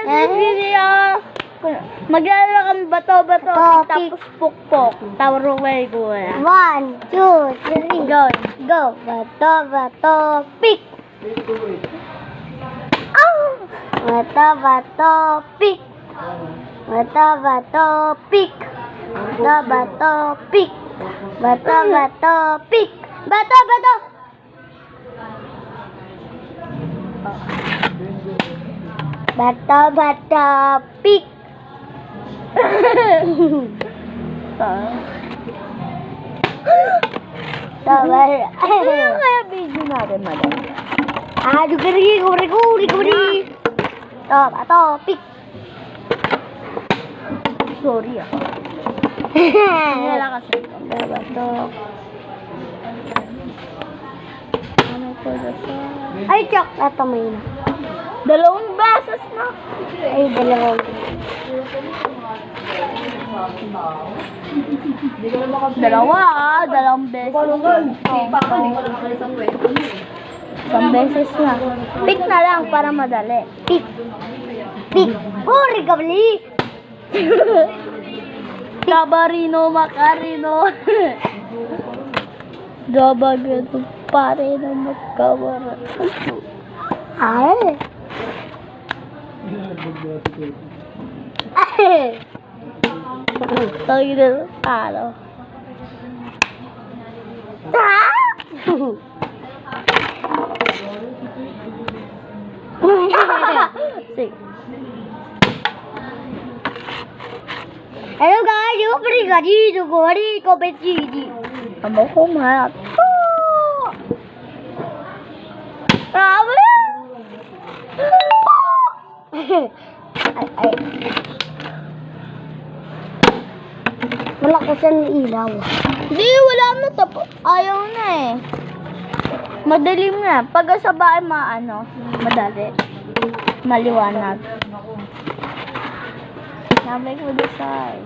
video. Maglalaro kang bato-bato, tapos pukpok. Tawruway ko na. 1, 2, 3. Go. Go. Bato-bato, pick. Bato-bato, pick. Bato-bato, pick. Bato-bato, pick. Bato-bato, pick. Bato-bato. Bato-bato, pick. Ano kaya video natin, madam? Guri. Bato, pick. Sorry ako. Wala kasi. Bato. Ano ko na siya? Ay, chocolate may na. 2 beses na. Ay, dalawang. Dalawa, 2 beses. Isang beses na. Pick na lang para madali. Pick. Guri, gabali. Kabarino, makarino. Gabagato pare na magkabara. Ay. Tawag na, ano? Sige. Hello guys, yo pergi gori kompetisi. Kamu kumat. Kamu? Ay. Malakas ang ilaw. Di, wala na tapos. Ayaw na eh. Madilim na. Pag sa bahay madali. Maliwanag. Sabi ko desay.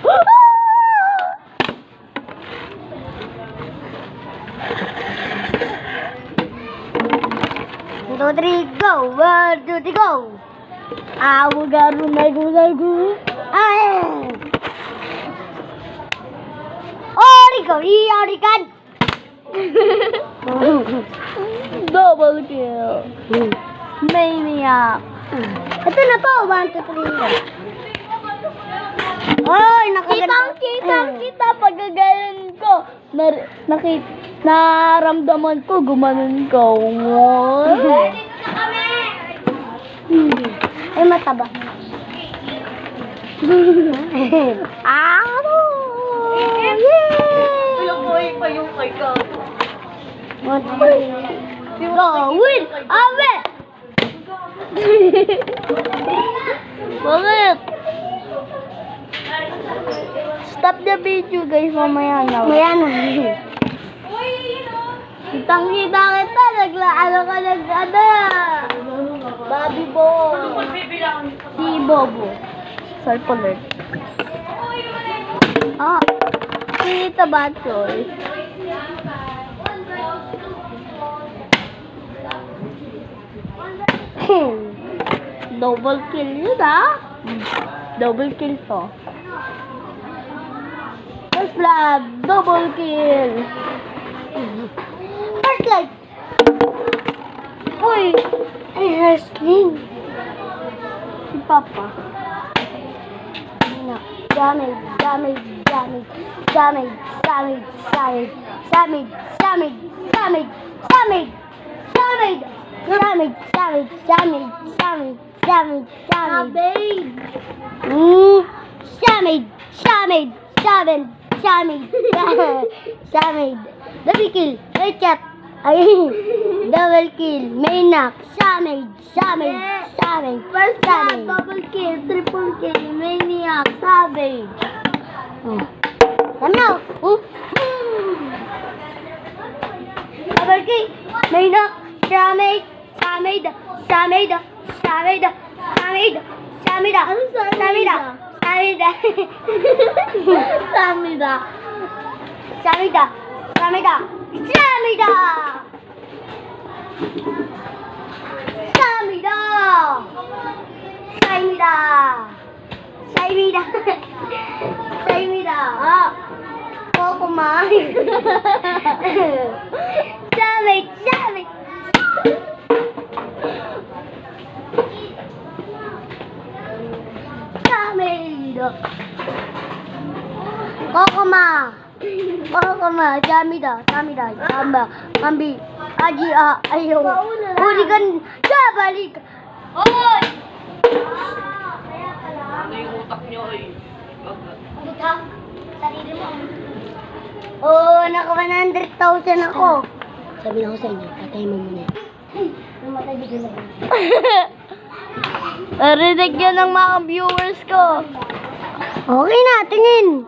1, 2, 3, go! 1, 2, 3, go! Awo garu lagu. Ay! Orikan! Double kill. Maniac. Ito na po, 1, 2, 3. Oy, Kita pagkagalan ko. Naramdaman ko, gumanon ko. Ay, mataba. Ano? Yay! pa yung kay ka. Go, win! Awe! Bakit? Stop the video guys, mamaya na. Maya na. Kitang-kita kita, nag-ano. Bobby Bo. Si Bobo. Self alert. Si Tabatsoy. Double kill yun Double kill to. First blood, double kill. First light. Uy! Ay, wrestling. Si Papa. Damage. Double kill. Richard. Ay, double kill. Maynak. Savage. First blood, double kill, triple kill, maniac, savage. Ano? Double kill. Maynak. Savage. Samida! Mama. Sabit, sabit. Sabit. Kokoma. Kokoma. Jamida. Jamida. Jamba. Mambi. Aji. Ayo. Ulikan. Sabalik. Oy! Ano yung utak niyo ay? Buta. Sarili mo. Oh, naka 100,000 ako. Sabi na ko sa inyo, patay mo muna. Namatay bigla na. Narinig yun ng mga viewers ko. Okay na, tingin.